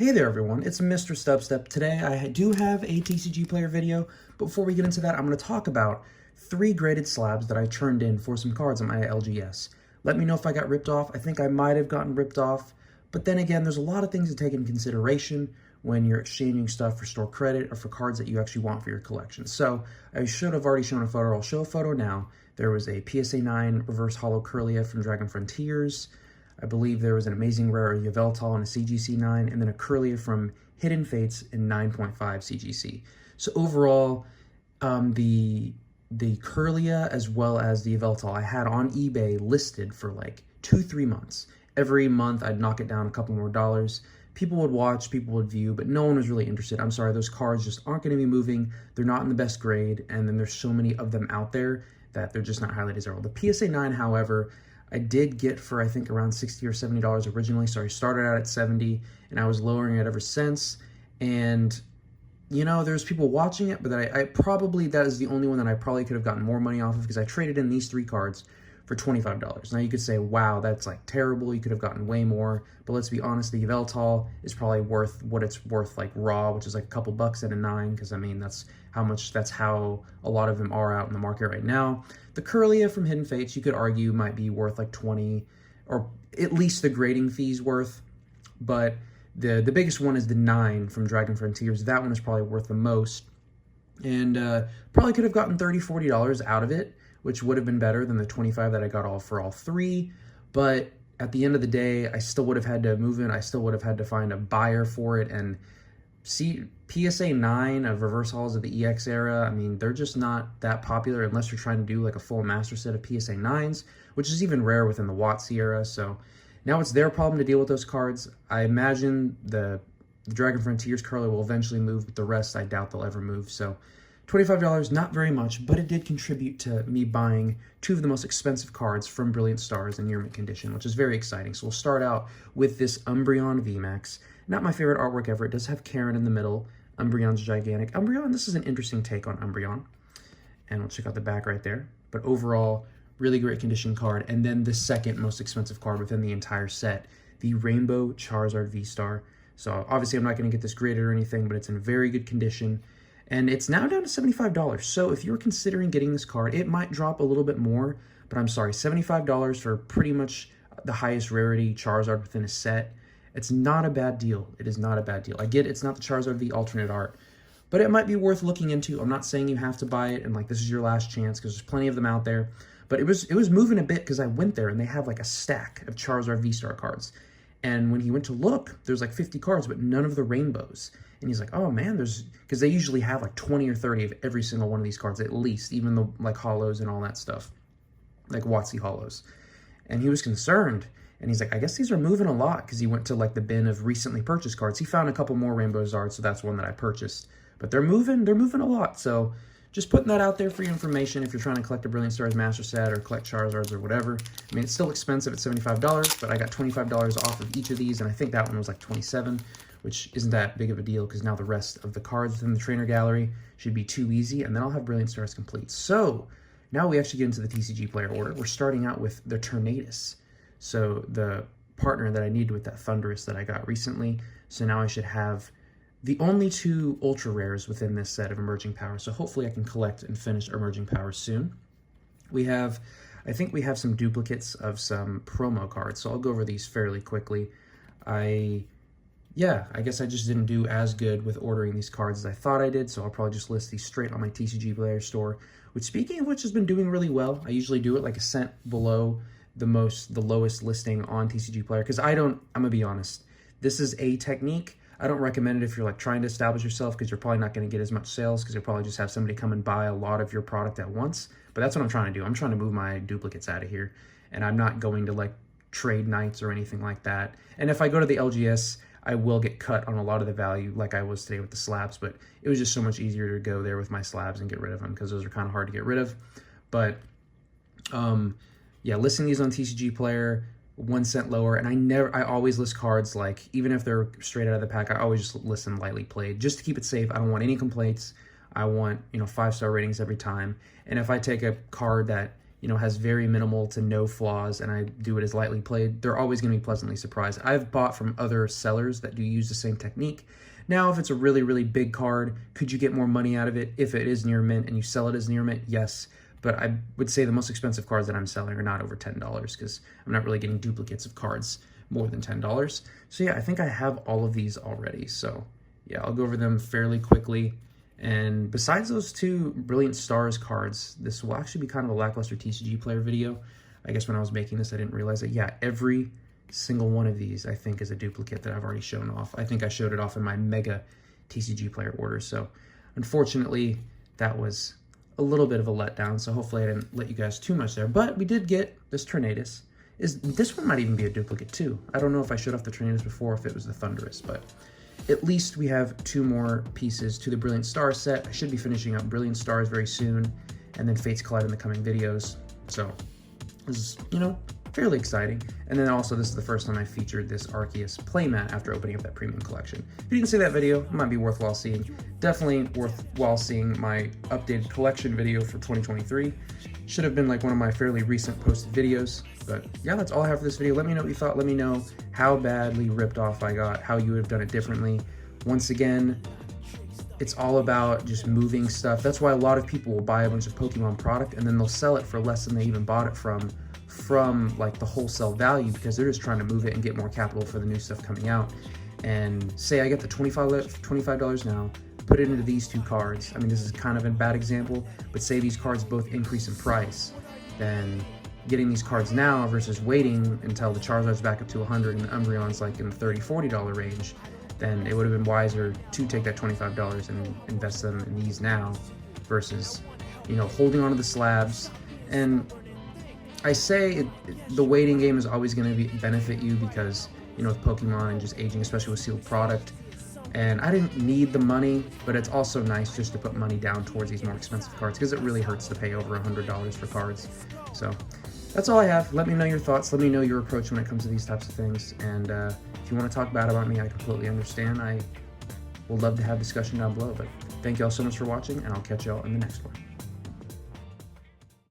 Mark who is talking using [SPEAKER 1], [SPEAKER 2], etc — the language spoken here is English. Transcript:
[SPEAKER 1] Hey there everyone, it's MisterStubstep. Today I do have a TCG player video, but before we get into that, I'm going to talk about 3 graded slabs that I turned in for some cards on my LGS. Let me know if I got ripped off. I think I might have gotten ripped off, but then again, there's a lot of things to take into consideration when you're exchanging stuff for store credit or for cards that you actually want for your collection. So I should have already shown a photo. I'll show a photo now. There was a PSA 9 reverse holo Curlia from Dragon Frontiers. I believe there was an amazing rare Yveltal in a CGC 9, and then a Curlia from Hidden Fates in 9.5 CGC. So overall, the Curlia as well as the Yveltal I had on eBay listed for like 2-3 months. Every month I'd knock it down a couple more dollars. People would watch, people would view, but no one was really interested. I'm sorry, those cards just aren't going to be moving. They're not in the best grade, and then there's so many of them out there that they're just not highly desirable. The PSA 9, however, I did get for, I think, around $60 or $70 originally, so I started out at $70, and I was lowering it ever since, and, you know, there's people watching it, but I probably, that is the only one that I probably could have gotten more money off of, because I traded in these 3 cards for $25. Now, you could say, wow, that's, like, terrible, you could have gotten way more, but let's be honest, the Yveltal is probably worth what it's worth, like, raw, which is, like, a couple bucks at a 9, because, I mean, that's how a lot of them are out in the market right now. The Curlia from Hidden Fates, you could argue, might be worth like 20, or at least the grading fees worth, but the biggest one is the 9 from Dragon Frontiers. That one is probably worth the most, and probably could have gotten $30, $40 out of it, which would have been better than the 25 that I got for all 3, but at the end of the day, I still would have had to move in. I still would have had to find a buyer for it, and see, PSA 9 of reverse hauls of the EX era, I mean, they're just not that popular unless you're trying to do like a full master set of PSA 9s, which is even rare within the WotC era. So now it's their problem to deal with those cards. I imagine the Dragon Frontiers Curler will eventually move, but the rest I doubt they'll ever move. So $25, not very much, but it did contribute to me buying 2 of the most expensive cards from Brilliant Stars in near mint condition, which is very exciting. So we'll start out with this Umbreon VMAX. Not my favorite artwork ever. It does have Karen in the middle. Umbreon's gigantic. Umbreon, this is an interesting take on Umbreon. And we'll check out the back right there. But overall, really great condition card. And then the second most expensive card within the entire set, the Rainbow Charizard V-Star. So obviously I'm not going to get this graded or anything, but it's in very good condition. And it's now down to $75. So if you're considering getting this card, it might drop a little bit more. But I'm sorry, $75 for pretty much the highest rarity Charizard within a set. It's not a bad deal. It is not a bad deal. I get it's not the Charizard V alternate art, but it might be worth looking into. I'm not saying you have to buy it and like this is your last chance, because there's plenty of them out there. But it was moving a bit because I went there and they have like a stack of Charizard V-Star cards. And when he went to look, there's like 50 cards, but none of the rainbows. And he's like, oh man, because they usually have like 20 or 30 of every single one of these cards, at least, even the like holos and all that stuff, like WotC holos. And he was concerned. And he's like, I guess these are moving a lot, because he went to like the bin of recently purchased cards. He found a couple more Rainbow Zards, so that's one that I purchased. But they're moving a lot. So just putting that out there for your information if you're trying to collect a Brilliant Stars Master Set or collect Charizards or whatever. I mean, it's still expensive at $75, but I got $25 off of each of these, and I think that one was like $27, which isn't that big of a deal, because now the rest of the cards within the trainer gallery should be too easy, and then I'll have Brilliant Stars complete. So now we actually get into the TCG player order. We're starting out with the Tornadus. So the partner that I needed with that Thunderous that I got recently. So now I should have the only 2 ultra rares within this set of emerging powers. So hopefully I can collect and finish emerging powers soon. I think we have some duplicates of some promo cards. So I'll go over these fairly quickly. I guess I just didn't do as good with ordering these cards as I thought I did. So I'll probably just list these straight on my TCG Player store, which, speaking of which, has been doing really well. I usually do it like a cent below the lowest listing on TCG Player, because I'm gonna be honest, this is a technique. I don't recommend it if you're like trying to establish yourself, because you're probably not going to get as much sales, because you'll probably just have somebody come and buy a lot of your product at once. But that's what I'm trying to do. I'm trying to move my duplicates out of here, and I'm not going to like trade nights or anything like that. And if I go to the LGS, I will get cut on a lot of the value, like I was today with the slabs, but it was just so much easier to go there with my slabs and get rid of them, because those are kind of hard to get rid of. But yeah, listing these on TCG Player, 1 cent lower, and I always list cards, like, even if they're straight out of the pack, I always just list them lightly played, just to keep it safe. I don't want any complaints. I want, 5-star ratings every time. And if I take a card that has very minimal to no flaws, and I do it as lightly played, they're always going to be pleasantly surprised. I've bought from other sellers that do use the same technique. Now, if it's a really, really big card, could you get more money out of it if it is near mint and you sell it as near mint? Yes. But I would say the most expensive cards that I'm selling are not over $10 because I'm not really getting duplicates of cards more than $10. So yeah, I think I have all of these already. So yeah, I'll go over them fairly quickly. And besides those two Brilliant Stars cards, this will actually be kind of a lackluster TCG player video. I guess when I was making this, I didn't realize that, yeah, every single one of these, I think, is a duplicate that I've already shown off. I think I showed it off in my mega TCG player order. So unfortunately, that was a little bit of a letdown. So hopefully I didn't let you guys too much there. But we did get this Tornadus. This one might even be a duplicate too. I don't know if I showed off the Tornadus before, if it was the Thunderous, but at least we have two more pieces to the Brilliant Stars set. I should be finishing up Brilliant Stars very soon, and then Fates Collide in the coming videos. So this is, fairly exciting. And then also, this is the first time I featured this Arceus playmat after opening up that premium collection. If you didn't see that video, it might be worthwhile seeing. Definitely worthwhile seeing my updated collection video for 2023. Should have been like one of my fairly recent posted videos. But yeah, that's all I have for this video. Let me know what you thought. Let me know how badly ripped off I got, how you would have done it differently. Once again, it's all about just moving stuff. That's why a lot of people will buy a bunch of Pokemon product and then they'll sell it for less than they even bought it from like the wholesale value, because they're just trying to move it and get more capital for the new stuff coming out. And say I get the $25 now, put it into these two cards. I mean, this is kind of a bad example, but say these cards both increase in price, then getting these cards now versus waiting until the Charizard's back up to 100 and the Umbreon's like in the $30-$40 range, then it would have been wiser to take that $25 and invest them in these now versus, holding on to the slabs. And I say the waiting game is always going to benefit you because, with Pokemon and just aging, especially with sealed product. And I didn't need the money, but it's also nice just to put money down towards these more expensive cards because it really hurts to pay over $100 for cards. So that's all I have. Let me know your thoughts. Let me know your approach when it comes to these types of things. And if you want to talk bad about me, I completely understand. I would love to have discussion down below. But thank you all so much for watching, and I'll catch y'all in the next one.